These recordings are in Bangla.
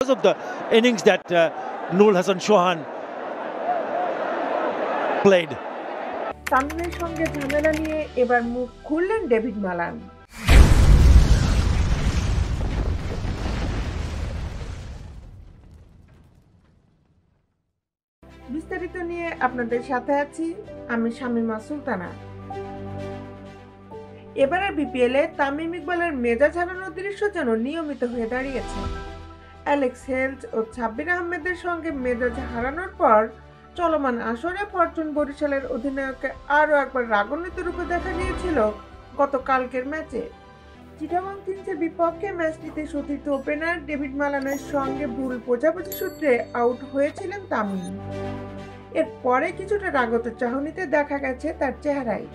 Because of the innings that Noor Hassan Chauhan played. তামিমের সঙ্গে ঝামেলা নিয়ে এবার মুখ খুললেন ডেভিড মালান। বিস্তারিত নিয়ে আপনাদের সাথে আছি আমি শামিমা সুলতানা। এবারের বিপিএলে তামিম ইকবালের মেজাজ হারানোর দৃশ্য যেন নিয়মিত হয়ে দাঁড়িয়েছে। অ্যালেক্স হেলস ও সাব্বির আহমেদের সঙ্গে মেজাজ হারানোর পর চলমান আসরে ফরচুন বরিশালের অধিনায়ককে আরও একবার রাগান্বিত রূপে দেখা গিয়েছিল গতকালকের ম্যাচে। চিটাগং কিংসের বিপক্ষে ম্যাচটিতে সতীর্থ ওপেনার ডেভিড মালানের সঙ্গে ভুল বোঝাবুঝি সূত্রে আউট হয়েছিলেন তামিম। এরপরে কিছুটা রাগত চাহনিতে দেখা গেছে তার চেহারায়।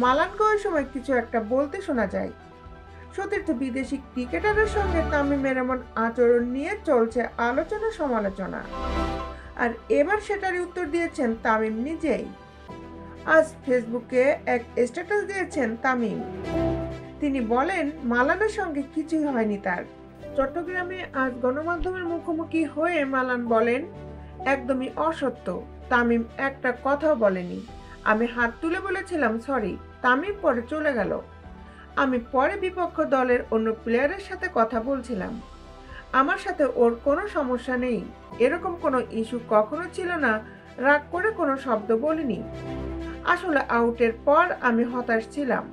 মালানকে ওই সময় কিছু একটা বলতে শোনা যায়। সতীর্থ বিদেশি ক্রিকেটারের সঙ্গে তামিমের এমন আচরণ নিয়ে চলছে আলোচনা সমালোচনা, আর এবার সেটারই উত্তর দিয়েছেন তামিম নিজেই। আজ ফেসবুকে এক স্ট্যাটাস দিয়েছেন তামিম। তিনি বলেন মালানের সঙ্গে কিছুই হয়নি তার। চট্টগ্রামে আজ গণমাধ্যমের মুখোমুখি হয়ে মালান বলেন, একদমই অসত্য, তামিম একটা কথাও বলেনি। আমি হাত তুলে বলেছিলাম সরি। তামিম পরে চলে গেল। আমি পরে বিপক্ষ দলের অন্য প্লেয়ারের সাথে কথা বলছিলাম। আমার সাথে ওর কোনো সমস্যা নেই, এরকম কোনো ইস্যু কখনো ছিল না। রাগ করে কোনো শব্দ বলিনি। আসলে আউটের পর আমি হতাশ ছিলাম।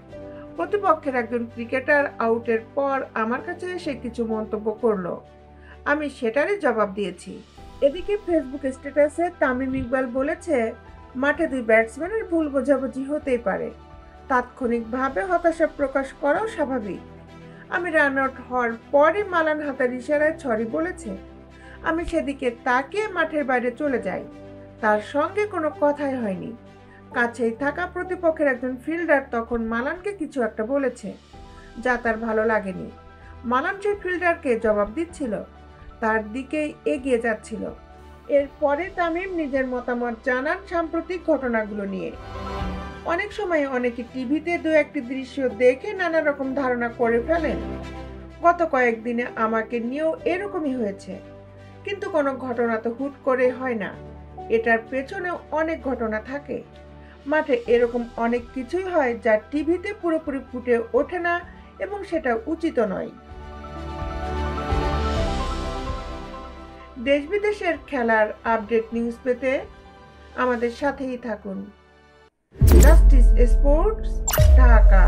প্রতিপক্ষের একজন ক্রিকেটার আউটের পর আমার কাছে এসে কিছু মন্তব্য করলো, আমি সেটারই জবাব দিয়েছি। এদিকে ফেসবুক স্ট্যাটাসে তামিম ইকবাল বলেছে, মাঠে দুই ব্যাটসম্যানের ভুল বোঝাবুঝি হতেই পারে, তাৎক্ষণিকভাবে হতাশা প্রকাশ করাও স্বাভাবিক। আমি রান আউট হওয়ার পরই মালান হাতের ইশারায় সরি বলেছে। আমি সেদিকে তাকিয়ে মাঠের বাইরে চলে যাই। তার সঙ্গে কোনো কথাই হয়নি। কাছেই থাকা প্রতিপক্ষের একজন ফিল্ডার তখন মালানকে কিছু একটা বলেছে, যা তার ভালো লাগেনি। মালান সেই ফিল্ডারকে জবাব দিচ্ছিল, তার দিকেই এগিয়ে যাচ্ছিল। এরপরে তামিম নিজের মতামত জানান সাম্প্রতিক ঘটনাগুলো নিয়ে। অনেক সময় অনেকে টিভিতে দু একটি দৃশ্য দেখে নানা রকম ধারণা করে ফেলেন। গত কয়েকদিনে আমাকে নিয়েও এরকমই হয়েছে, কিন্তু কোনো ঘটনা তো হুট করে হয় না, এটার পেছনেও অনেক ঘটনা থাকে। মাঠে এরকম অনেক কিছুই হয় যা টিভিতে পুরোপুরি ফুটে ওঠে না, এবং সেটা উচিত নয়। দেশ বিদেশের খেলার আপডেট নিউজ পেতে আমাদের সাথেই থাকুন। Justice sports, Dhaka.